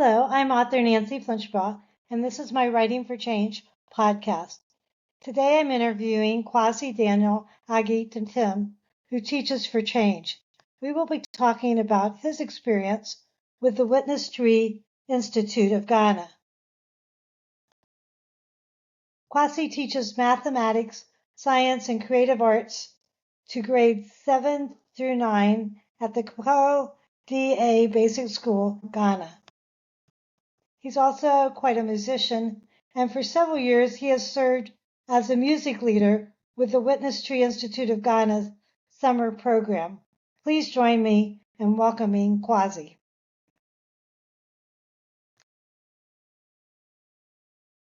Hello, I'm author Nancy Flinchbaugh, and this is my Writing for Change podcast. Today I'm interviewing Kwasi Daniel Aygei Ntim, who teaches for change. We will be talking about his experience with the Witness Tree Institute of Ghana. Kwasi teaches mathematics, science, and creative arts to grades 7 through 9 at the Kpohe D Basic School, Ghana. He's also quite a musician, and for several years he has served as a music leader with the Witness Tree Institute of Ghana's summer program. Please join me in welcoming Kwasi.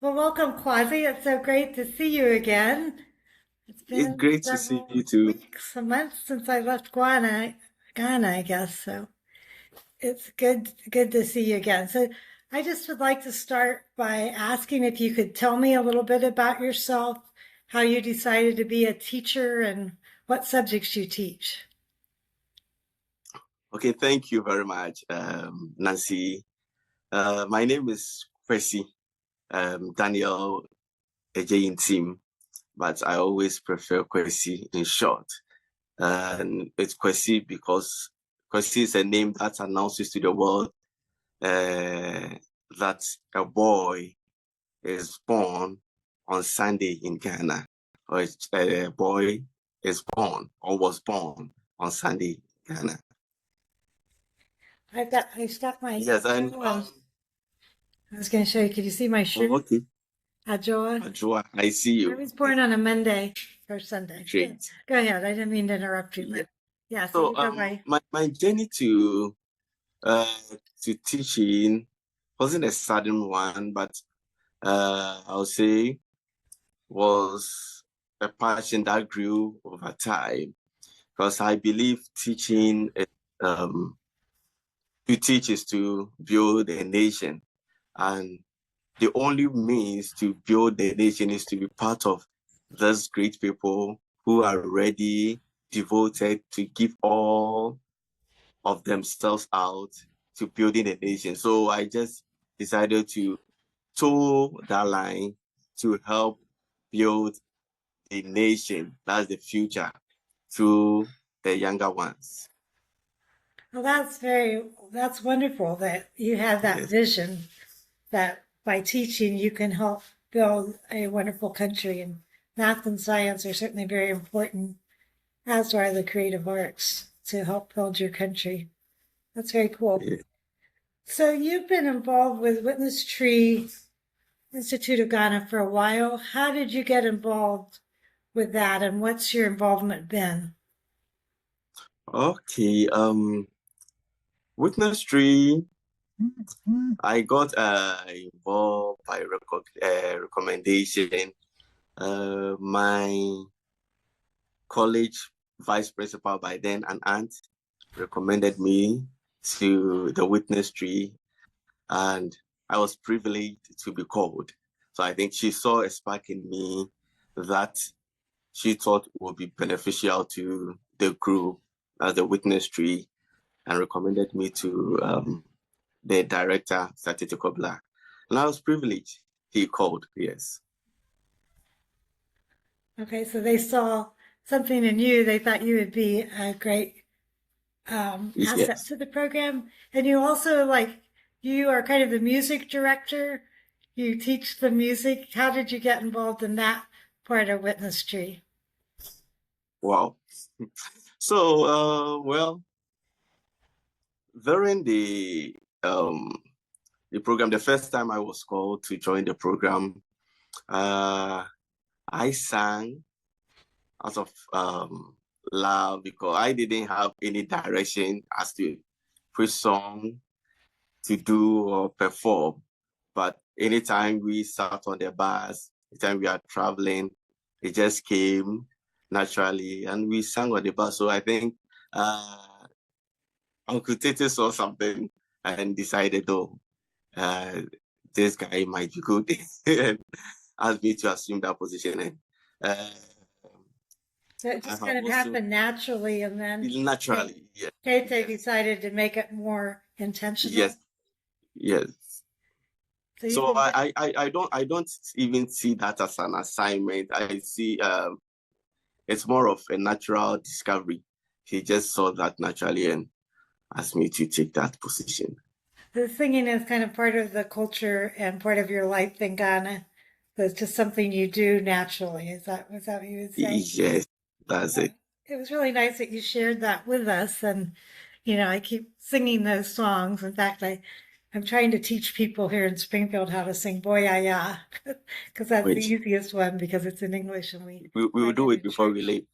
Well, welcome, Kwasi. It's so great to see you again. It's been great to see you too. weeks, a month since I left Ghana, I guess. So it's good to see you again. So I just would like to start by asking if you could tell me a little bit about yourself, how you decided to be a teacher, and what subjects you teach. Okay, thank you very much, Nancy. My name is Kwasi Daniel Aygei Ntim, but I always prefer Kwasi in short. And it's Kwasi because Kwasi is a name that announces to the world that a boy is born on Sunday in Ghana, or a boy is born or was born on Sunday in Ghana. I stuck my Yes, and I was going to show you. Could you see my shirt? oh, okay. Agyei. I see you. I was born on a Monday or Sunday. Great. Go ahead. I didn't mean to interrupt you. But yeah. So my journey to teaching wasn't a sudden one, but I'll say was a passion that grew over time, because I believe teaching to teach is to build a nation, and the only means to build the nation is to be part of those great people who are ready, devoted to give all of themselves out to building a nation. So I just decided to toe that line to help build a nation. That's the future through the younger ones. Well, that's wonderful that you have that vision that by teaching you can help build a wonderful country. And math and science are certainly very important, as are the creative arts, to help build your country. That's very cool. Yeah. So you've been involved with Witness Tree Institute of Ghana for a while. How did you get involved with that, and what's your involvement been? Okay. Witness Tree, I got involved by recommendation. My college vice principal by then, an aunt, recommended me to the Witness Tree, and I was privileged to be called. So I think she saw a spark in me that she thought would be beneficial to the group as the Witness Tree, and recommended me to the director, Satiti Kobla. And I was privileged. He called, yes. Okay, so they saw something in you. They thought you would be a great asset to the program. And you also, you are kind of the music director. You teach the music. How did you get involved in that part of Witness Tree? Wow. So, well, during the program, the first time I was called to join the program, I sang out of love, because I didn't have any direction as to which song to do or perform. But anytime we sat on the bus, anytime we are traveling, it just came naturally, and we sang on the bus. So I think Uncle Tete saw something and decided, oh, this guy might be good, and asked me to assume that position. And so it just kind of happened naturally, and then naturally, yeah. Tete decided to make it more intentional. Yes, Yes. So you So can, I don't even see that as an assignment. I see it's more of a natural discovery. He just saw that naturally and asked me to take that position. the singing is kind of part of the culture and part of your life in Ghana. So it's just something you do naturally. Was that what you would say? Yes, that's it. It was really nice that you shared that with us. And, I keep singing those songs. In fact, I'm trying to teach people here in Springfield how to sing Boy Ya Ya, because that's the Wait, easiest one because it's in English and we will sang it do it in before we church. leave.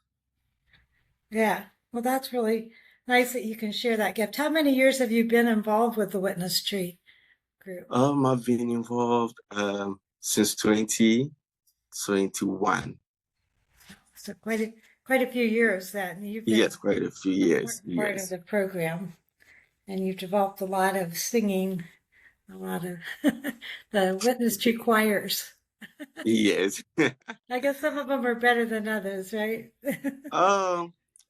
Yeah. Well, that's really nice that you can share that gift. How many years have you been involved with the Witness Tree group? I've been involved since 2021. So quite a few years then. You've Yes, been quite a few an years. important part of Yes, the program, and you've developed a lot of singing, a lot of the Witness Tree choirs. yes. I guess some of them are better than others, right?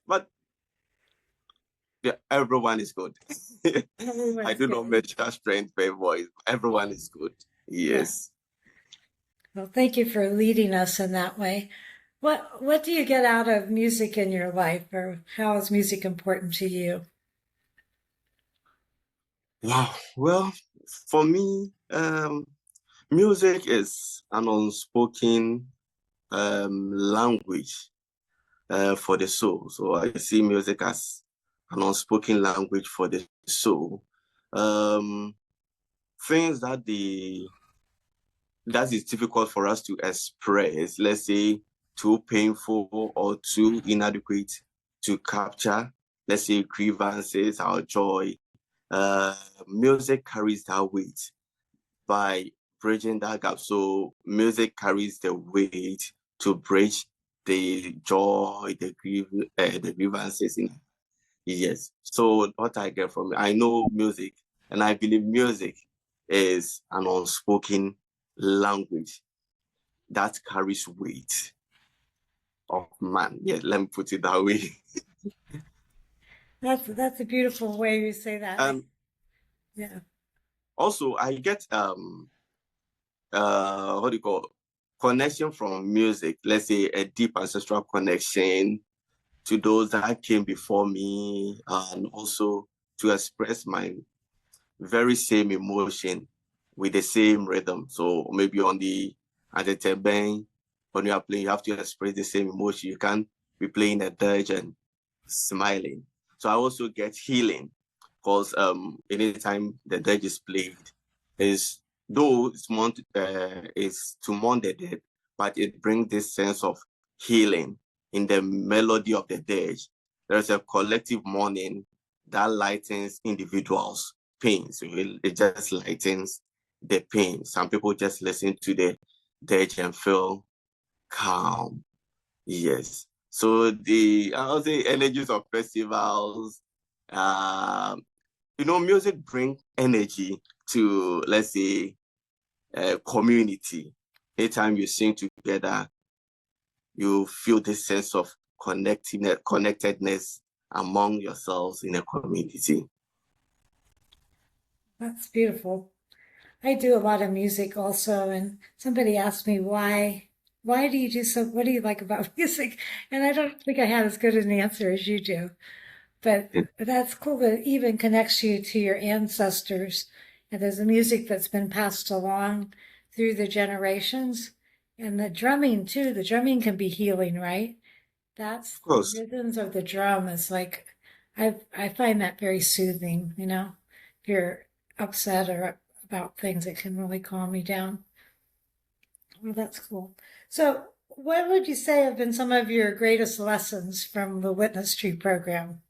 But yeah, everyone is good. I Everyone's do not good. measure strength by voice. Everyone is good. Yeah. Yes. Well, thank you for leading us in that way. What do you get out of music in your life, or how is music important to you? Wow. Well, for me, music is an unspoken language for the soul. So I see music as an unspoken language for the soul. Um, things that is difficult for us to express, let's say too painful or too inadequate to capture, let's say grievances, our joy. Uh, Music carries that weight by bridging that gap. So music carries the weight to bridge the joy, the grievances. Yes. So what I get from it, I know music, and I believe music is an unspoken language that carries weight of man. Yeah, let me put it that way. That's a beautiful way you say that. And Yeah. also I get what do you call connection from music, let's say a deep ancestral connection to those that came before me, and also to express my very same emotion with the same rhythm. So maybe at the tebeng, when you are playing, you have to express the same emotion. You can't be playing a dirge and smiling. So I also get healing because anytime the dirge is played, is though it's to mourn the dead, but it brings this sense of healing in the melody of the dirge. There's a collective mourning that lightens individuals' pain. So it just lightens the pain. Some people just listen to the dirge and feel calm. Yes. So I'll say energies of festivals, music bring energy to, let's say, community. Anytime you sing together, you feel this sense of connectedness among yourselves in a community. That's beautiful. I do a lot of music also, and somebody asked me why do you do so, what do you like about music? And I don't think I had as good an answer as you do. But that's cool that it even connects you to your ancestors. And there's a music that's been passed along through the generations. And the drumming too, the drumming can be healing, right? That's Of the course, rhythms of the drum is like I find that very soothing, If you're upset or about things, it can really calm me down. Well, that's cool. So what would you say have been some of your greatest lessons from the Witness Tree program?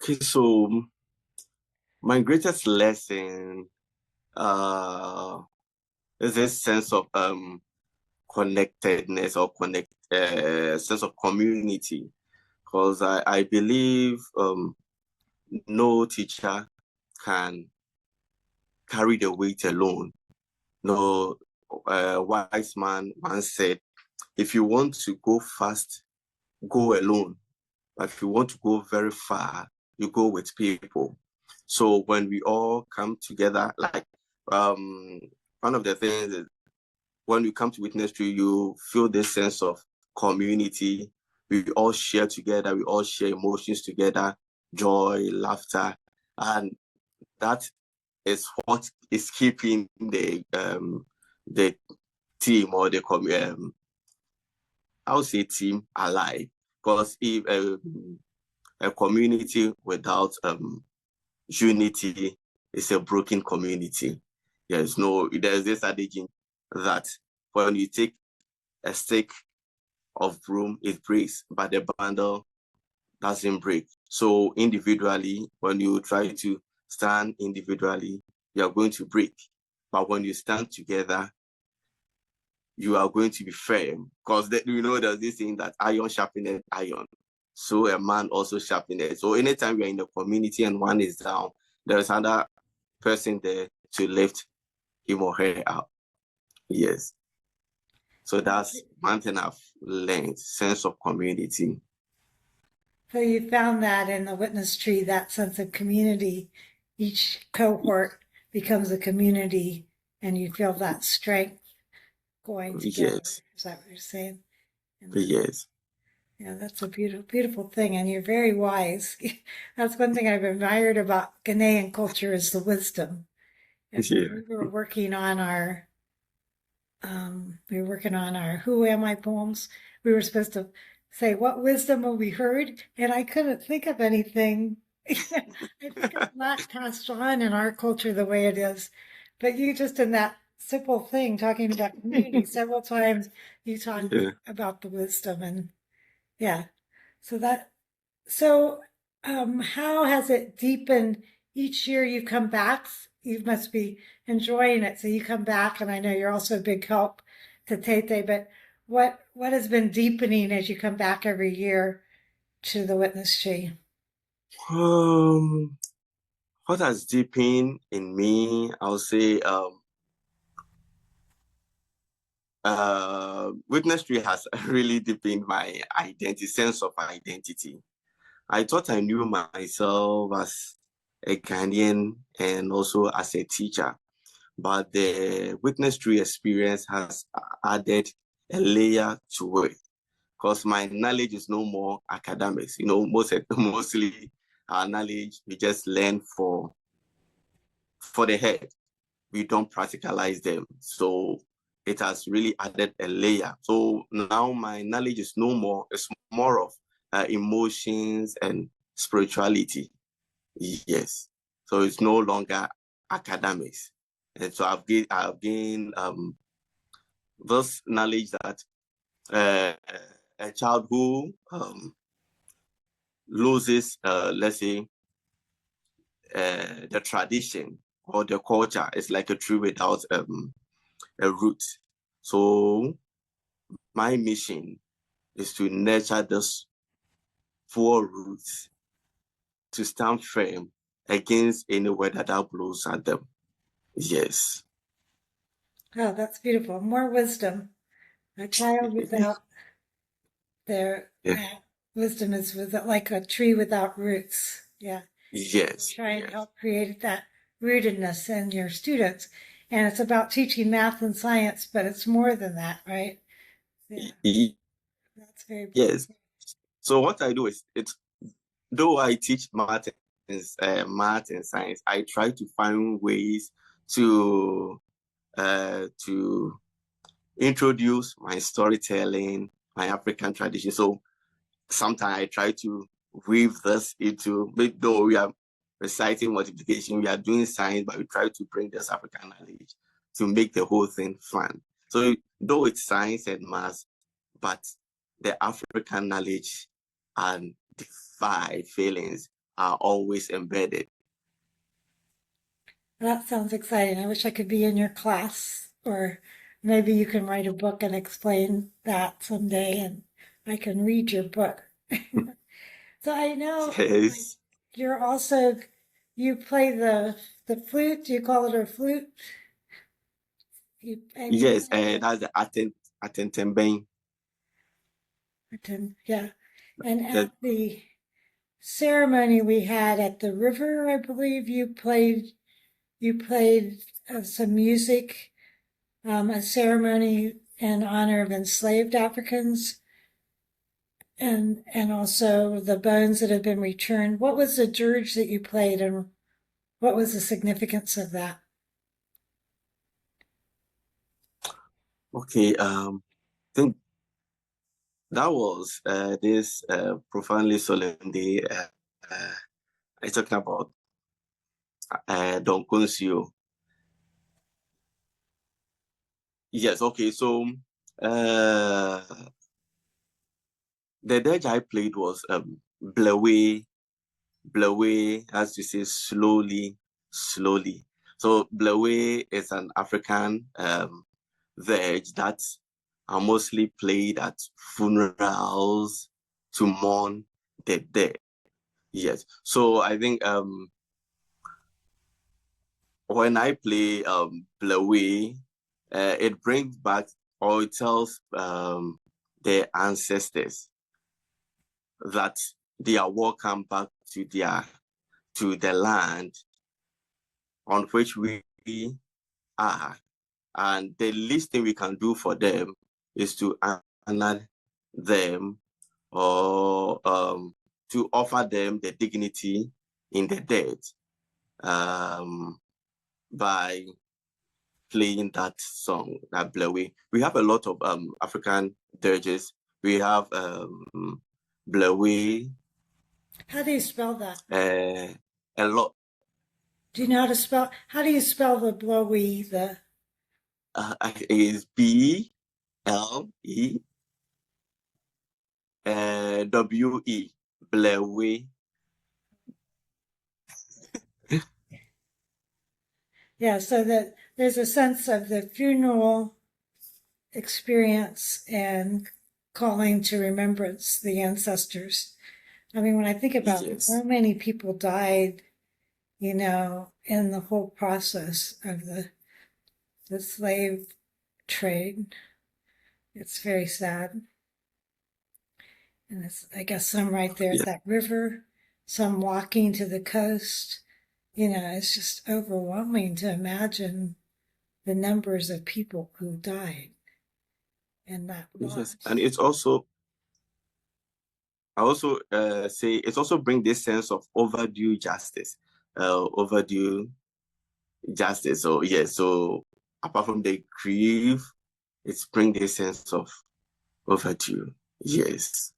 okay, so my greatest lesson uh, is this sense of connectedness or sense of community, because I believe no teacher can carry the weight alone. No wise man once said, if you want to go fast, go alone. But if you want to go very far, you go with people. So when we all come together, like one of the things is when you come to witness tree, you feel this sense of community. We all share together. We all share emotions together, joy, laughter, and that is what is keeping the team or the I would say team alive. Because if a community without unity is a broken community. There's this adage that when you take a stick of broom, it breaks, but the bundle doesn't break. So individually, when you try to stand individually, you are going to break. But when you stand together, you are going to be firm. Because there's this saying that iron sharpened iron. So a man also sharpened it. So anytime you're in the community and one is down, there's another person there to lift him or her up. Yes. So that's one thing I've learned, sense of community. So you found that in the witness tree, that sense of community. Each cohort becomes a community, and you feel that strength going together. Yes. Is that what you're saying? Yes. Yeah, that's a beautiful, beautiful thing, and you're very wise. That's one thing I've admired about Ghanaian culture is the wisdom. And when we were working on our Who Am I poems. We were supposed to say, what wisdom have we heard? And I couldn't think of anything. I think it's not passed on in our culture the way it is. But you just in that simple thing, talking about community several times, you talked about the wisdom and yeah. So how has it deepened each year you come back? You must be enjoying it. So you come back, and I know you're also a big help to Tete, but what has been deepening as you come back every year to the witness tree? What has deepened in me, I'll say witness tree has really deepened my identity, sense of identity. I thought I knew myself as a Ghanaian and also as a teacher, but the witness tree experience has added a layer to it because my knowledge is no more academics. Mostly our knowledge we just learn for the head. We don't practicalize them. So it has really added a layer. So now my knowledge is no more, it's more of emotions and spirituality. Yes. So it's no longer academics. And so I've gained this knowledge that a child who loses, let's say, the tradition or the culture is like a tree without a root. So my mission is to nurture those 4 roots to stand firm against any weather that blows at them. Yes. Oh, that's beautiful. More wisdom. A child without their wisdom is like a tree without roots. Yeah. Yes. Try and help create that rootedness in your students. And it's about teaching math and science, but it's more than that, right? Yeah. That's very important. Yes. So what I do is, though I teach math and science, I try to find ways to introduce my storytelling, my African tradition. So sometimes I try to weave this into, though we are reciting multiplication, we are doing science, but we try to bring this African knowledge to make the whole thing fun. So though it's science and math, but the African knowledge and the 5 feelings are always embedded. That sounds exciting. I wish I could be in your class, or maybe you can write a book and explain that someday, and I can read your book. So I know Yes. you're also, you play the flute. Do you call it a flute? Yes, that's the Atentembeng. Yeah. And at the ceremony we had at the river, I believe you played some music, a ceremony in honor of enslaved Africans, and also the bones that have been returned. What was the dirge that you played, and what was the significance of that? Okay, I think that was this profoundly solemn day. I'm talking about Don Concio. Yes, okay, so uh, the dirge I played was Blewe, Blewe, as you say, slowly, slowly. So Blewe is an African dirge that are mostly played at funerals to mourn the dead. Yes. So I think when I play Blewe, it brings back or it tells their ancestors that they are welcome back to the land on which we are. And the least thing we can do for them is to honor them or to offer them the dignity in the dead by playing that song, that Blewe. We have a lot of African dirges. We have Blewe. How do you spell that? A lot. Do you know how to spell? How do you spell the blowy? The Is BLE WE, Blewe. yeah, so that there's a sense of the funeral experience and calling to remembrance the ancestors. I mean, when I think about how many people died, in the whole process of the slave trade, it's very sad. And it's, I guess, some right there at that river, some walking to the coast. It's just overwhelming to imagine the numbers of people who died in that loss. Yes, and it's also, I also say, it also brings this sense of overdue justice. Overdue justice. So, yes, so apart from the grief, it's bring this sense of overdue. Yes.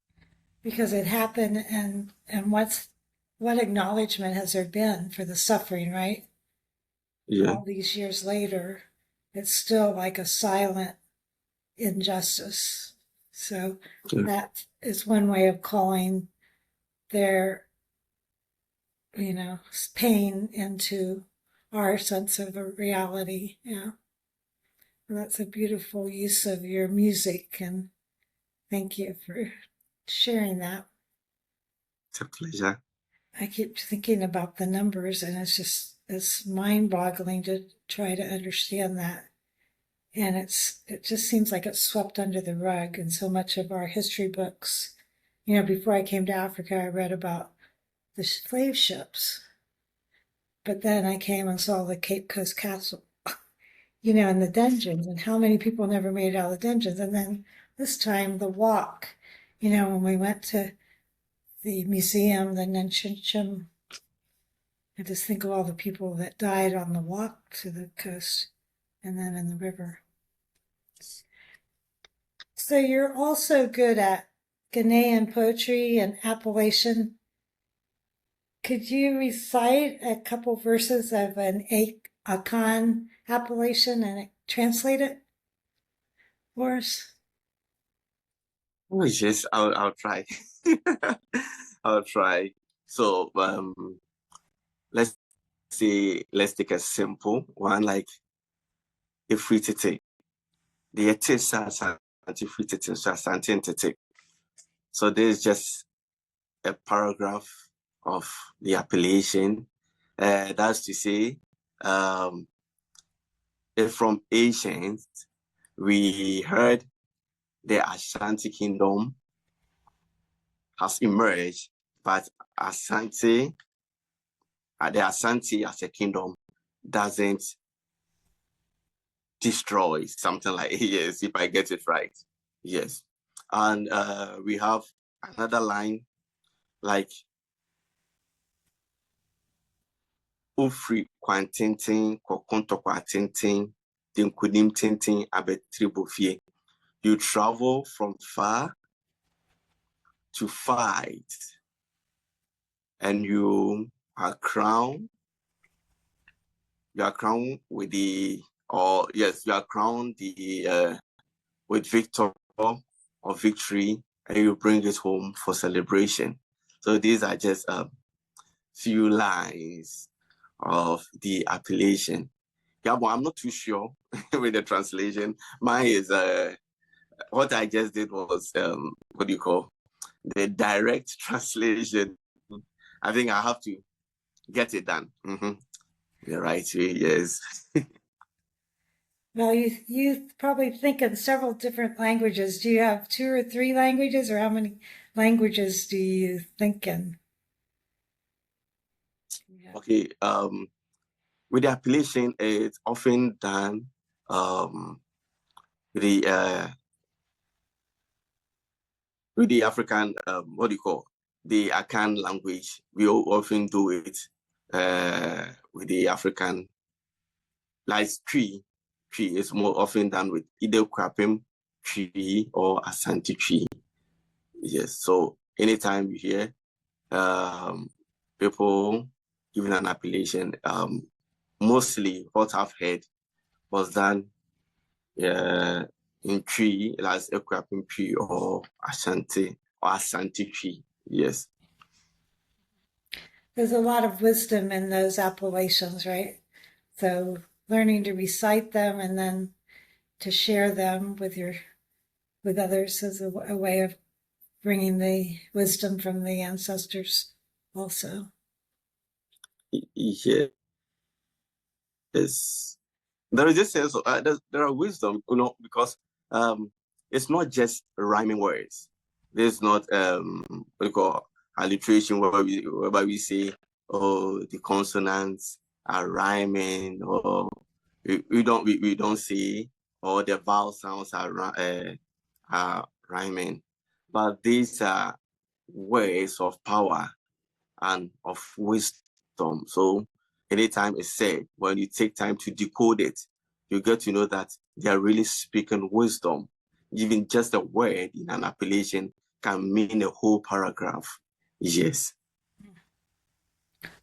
Because it happened, and what acknowledgement has there been for the suffering, right? Yeah. All these years later, it's still like a silent injustice. So that is one way of calling their, pain into our sense of a reality. Yeah. Well, that's a beautiful use of your music, and thank you for sharing that. It's a pleasure. I keep thinking about the numbers, and it's mind-boggling to try to understand that. And it just seems like it's swept under the rug in so much of our history books. Before I came to Africa, I read about the slave ships, but then I came and saw the Cape Coast Castle, and the dungeons, and how many people never made it out of the dungeons. And then this time the walk, when we went to the museum, the Nanchim, I just think of all the people that died on the walk to the coast and then in the river. So you're also good at Ghanaian poetry and Appalachian. Could you recite a couple verses of an Akan Appalachian and translate it for us? Oh, yes, I'll try. I'll try. So let's take a simple one, like if we take the so there's just a paragraph of the appellation. That's to say, if from ancient we heard the Ashanti Kingdom has emerged but Asante, the Asante as a kingdom doesn't destroy, something like, yes, if I get it right. Yes. And we have another line like Ufri Quantintin, Kokonto Quantintin, Dinkudim Tintin, Abetribofie. You travel from far to fight, and you are crowned. You are crowned with the, or yes, you are crowned the with victor or victory, and you bring it home for celebration. So these are just few lines of the appellation. Yeah, but I'm not too sure with the translation. Mine is what I just did was what do you call the direct translation. I think I have to get it done. The right way, yes. Well, you probably think in several different languages. Do you have 2 or 3 languages, or how many languages do you think in? Yeah. Okay. With the appellation, it's often done the with the African what do you call the Akan language. We often do it with the African, like tree. Tree is more often done with either Kwapim tree or Asante tree. Yes. So anytime you hear people giving an appellation, mostly what I've heard was done in tree, like Equapim tree or Asante tree. Yes. There's a lot of wisdom in those appellations, right? So learning to recite them and then to share them with others is a way of bringing the wisdom from the ancestors also. Yes. There is this sense of there are wisdom, because it's not just rhyming words. There's not what you call alliteration whereby we say, oh, the consonants are rhyming, or we don't say, or the vowel sounds are rhyming, but these are words of power and of wisdom. So anytime it's said, when you take time to decode it, you get to know that they are really speaking wisdom. Even just a word in an appellation can mean a whole paragraph. Yes.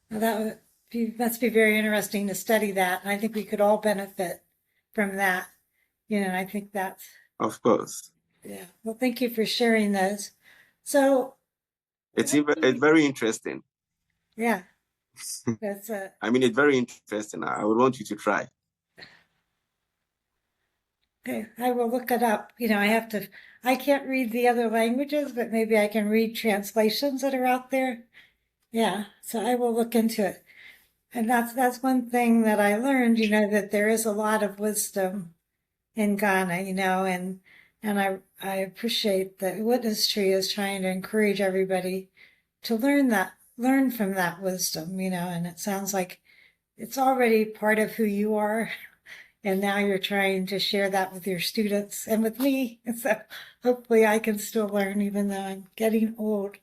Well, must be very interesting to study that. And I think we could all benefit from that. And I think that's, Of course. yeah. Well, thank you for sharing those. So It's very interesting. yeah, that's I mean, it's very interesting. I would want you to try. okay. I will look it up. I can't read the other languages, but maybe I can read translations that are out there. Yeah, so I will look into it. And that's one thing that I learned, that there is a lot of wisdom in Ghana, and I appreciate that Witness Tree is trying to encourage everybody to learn from that wisdom, and it sounds like it's already part of who you are. And now you're trying to share that with your students and with me. And so hopefully I can still learn, even though I'm getting old.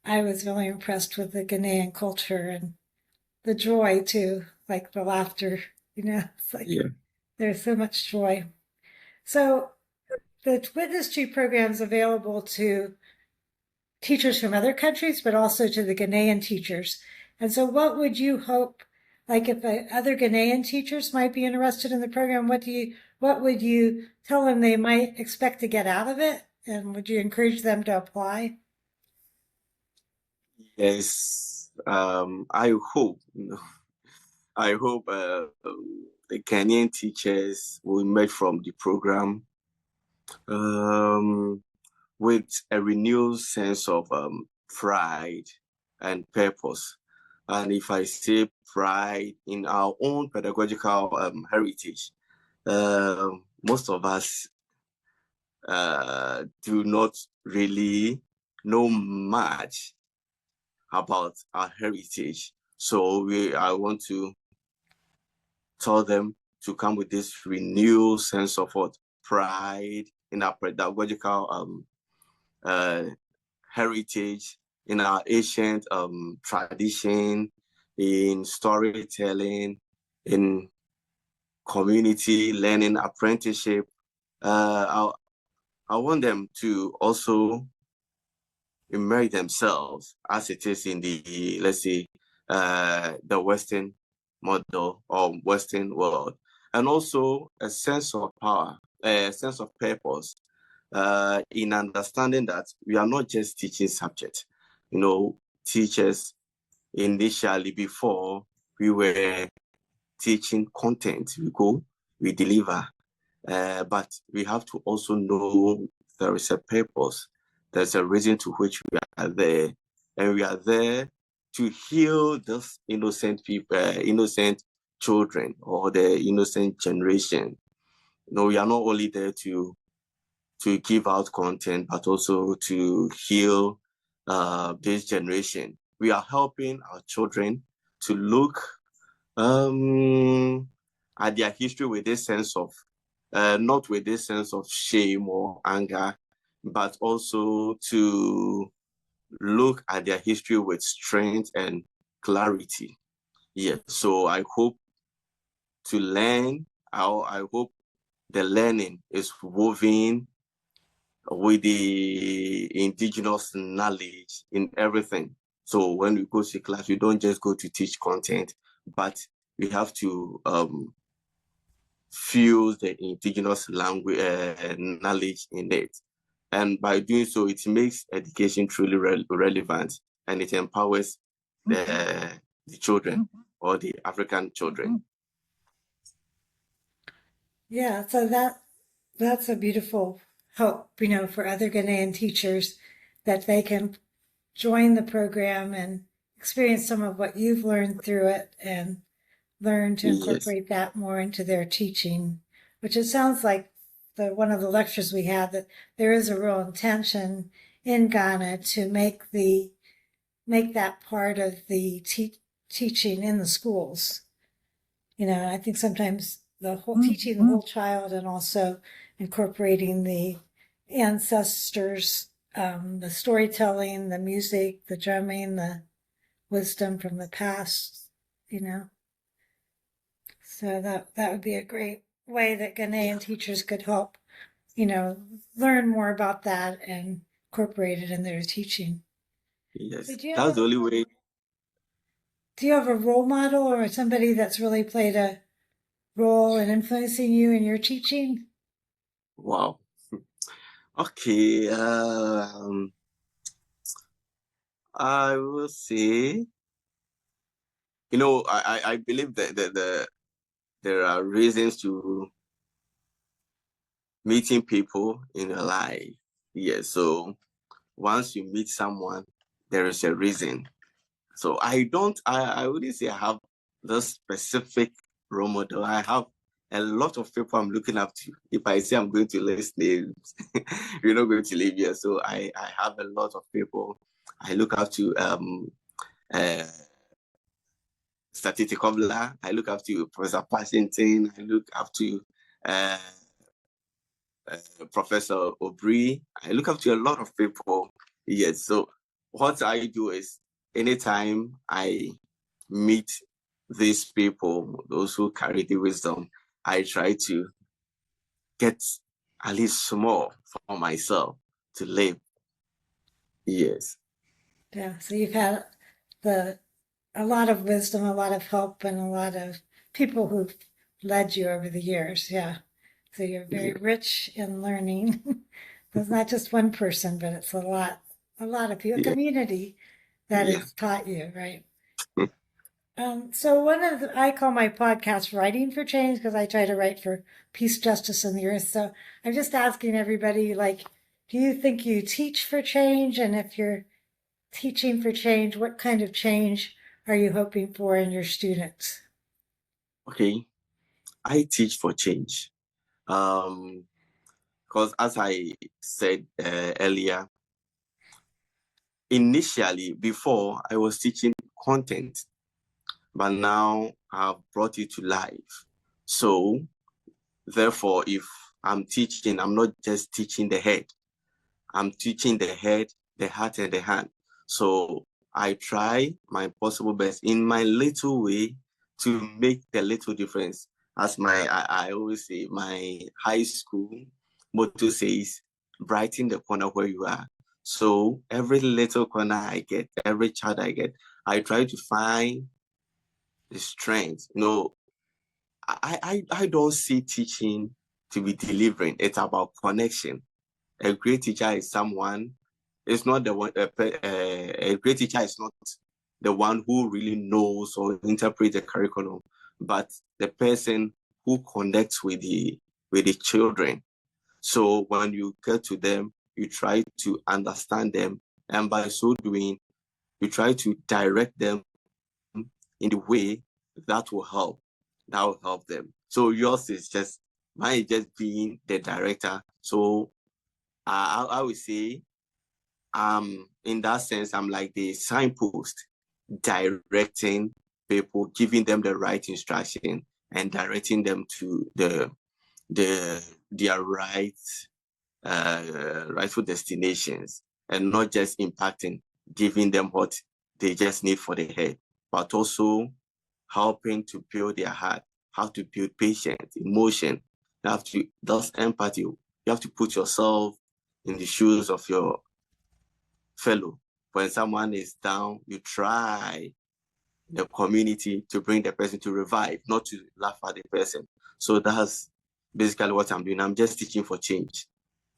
I was really impressed with the Ghanaian culture and the joy too, like the laughter, it's like There's so much joy. So the Witness Tree program is available to teachers from other countries, but also to the Ghanaian teachers. And so what would you hope, like if other Ghanaian teachers might be interested in the program, what would you tell them they might expect to get out of it? And would you encourage them to apply? Yes. I hope, the Kenyan teachers will emerge from the program with a renewed sense of pride and purpose. And if I say pride in our own pedagogical heritage, most of us do not really know much about our heritage. So I want to tell them to come with this renewed sense of what pride in our pedagogical heritage, in our ancient tradition, in storytelling, in community learning, apprenticeship. I want them to also immerse themselves as it is in the, let's say, the Western model or Western world, and also a sense of power, a sense of purpose, in understanding that we are not just teaching subject. You know, teachers initially, before, we were teaching content. We go, we deliver, but we have to also know there is a purpose. There's a reason to which we are there, and we are there to heal this innocent people, innocent children, or the innocent generation. You know, we are not only there to give out content, but also to heal this generation. We are helping our children to look at their history with this sense of, not with this sense of shame or anger, but also to look at their history with strength and clarity. Yeah, so I hope to learn, I hope the learning is woven with the indigenous knowledge in everything. So when we go to class, we don't just go to teach content, but we have to fuse the indigenous language knowledge in it. And by doing so, it makes education truly relevant, and it empowers the children or the African children. Yeah, so that's a beautiful hope, for other Ghanaian teachers that they can join the program and experience some of what you've learned through it and learn to Yes, incorporate that more into their teaching, which it sounds like one of the lectures we had, that there is a real intention in Ghana to make that part of the teaching in the schools. I think sometimes the whole teaching the whole child and also incorporating the ancestors, the storytelling, the music, the drumming, the wisdom from the past, So that would be a great way that Ghanaian teachers could help, learn more about that and incorporate it in their teaching. yes, So that's the only way. do you have a role model or somebody that's really played a role in influencing you in your teaching? Wow. Okay. I will say, I believe that there are reasons to meeting people in your life. Yes. So once you meet someone, there is a reason. So I wouldn't say I have this specific role model. I have a lot of people I'm looking up to. If I say I'm going to list names, you're not going to leave here. So I have a lot of people I look up to. Uh, Statiti Kobla, I look up to Professor Passington, I look up to uh, Professor Obri, I look up to a lot of people. Yes, so what I do is anytime I meet these people, those who carry the wisdom, I try to get at least small for myself to live. Yes. Yeah, so you've had a lot of wisdom, a lot of help, and a lot of people who've led you over the years. Yeah. So you're very rich in learning. It's not just one person, but it's a lot of people, a Yeah. community that Yeah. has taught you, right? So I call my podcast Writing for Change because I try to write for peace, justice, and the earth. So I'm just asking everybody, do you think you teach for change? And if you're teaching for change, what kind of change are you hoping for in your students? Okay. I teach for change. Because as I said earlier, initially, before, I was teaching content, but now I've brought it to life. So therefore, if I'm teaching, I'm not just teaching the head. I'm teaching the head, the heart, and the hand. So I try my possible best in my little way to make the little difference. As I always say, my high school motto says, brighten the corner where you are. So every little corner I get, every child I get, I try to find the strength. I don't see teaching to be delivering. It's about connection. A great teacher is someone, it's not the one, a great teacher is not the one who really knows or interprets the curriculum, but the person who connects with the children. So when you get to them, you try to understand them, and by so doing, you try to direct them in the way that will help. That will help them. So yours is just mine is just being the director. So I would say in that sense, I'm like the signpost, directing people, giving them the right instruction and directing them to their rightful destinations, and not just impacting, giving them what they just need for the head, but also helping to build their heart, how to build patience, emotion. That's empathy. You have to put yourself in the shoes of your fellow. When someone is down, you try the community to bring the person to revive, not to laugh at the person. So that's basically what I'm doing. I'm just teaching for change,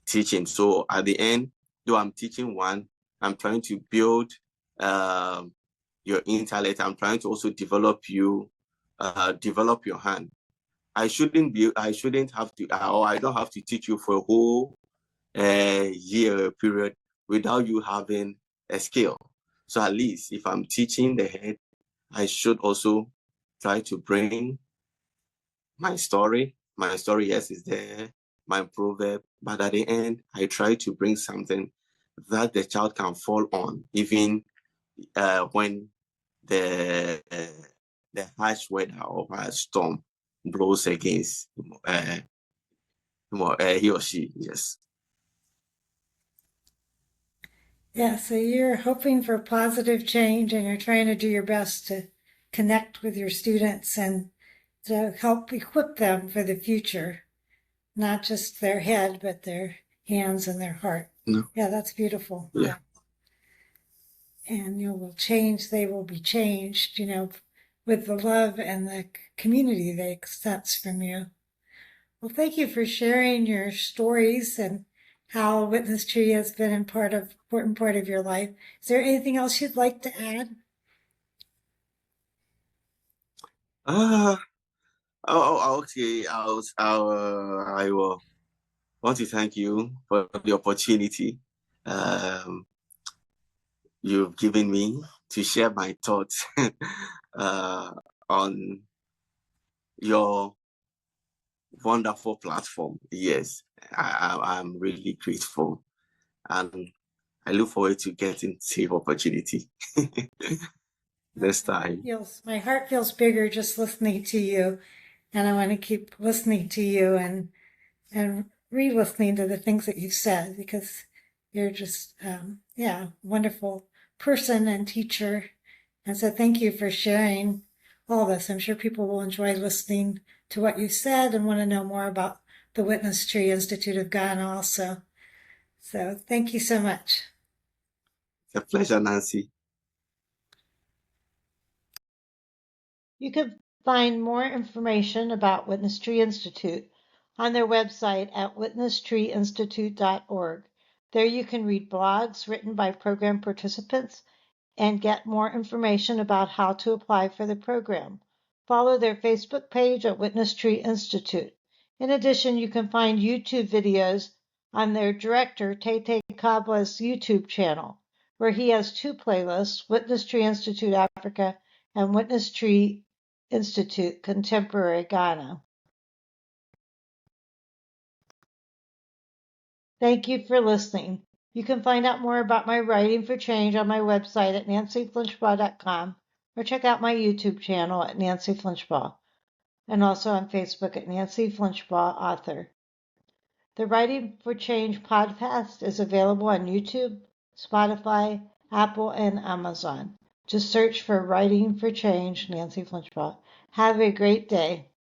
teaching. So at the end, though I'm teaching one, I'm trying to build your intellect. I'm trying to also develop develop your hand. I shouldn't have to, or I don't have to teach you for a whole year period without you having a skill. So at least if I'm teaching the head, I should also try to bring my story. My story, yes, is there, my proverb, but at the end, I try to bring something that the child can fall on, even when the harsh weather or a storm blows against he or she. Yes. Yeah, so you're hoping for positive change and you're trying to do your best to connect with your students and to help equip them for the future, not just their head, but their hands and their heart. No. Yeah, that's beautiful. Yeah. And you will change, they will be changed, with the love and the community they sense from you. Well, thank you for sharing your stories and how Witness Tree has been an important part of your life. Is there anything else you'd like to add? Okay. I will want to thank you for the opportunity you've given me to share my thoughts uh, on your wonderful platform. Yes, I'm really grateful, and I look forward to getting the same opportunity this time. My heart feels bigger just listening to you, and I want to keep listening to you and re-listening to the things that you've said, because you're just wonderful person and teacher. And so thank you for sharing all this. I'm sure people will enjoy listening to what you said and want to know more about the Witness Tree Institute of Ghana also. So thank you so much. It's a pleasure, Nancy. You can find more information about Witness Tree Institute on their website at witnesstreeinstitute.org. There you can read blogs written by program participants and get more information about how to apply for the program. Follow their Facebook page at Witness Tree Institute. In addition, you can find YouTube videos on their director, Tete Kabwa's YouTube channel, where he has two playlists, Witness Tree Institute Africa and Witness Tree Institute Contemporary Ghana. Thank you for listening. You can find out more about my writing for change on my website at nancyflinchbaugh.com or check out my YouTube channel at Nancy Flinchbaugh and also on Facebook at Nancy Flinchbaugh Author. The Writing for Change podcast is available on YouTube, Spotify, Apple, and Amazon. Just search for Writing for Change, Nancy Flinchbaugh. Have a great day.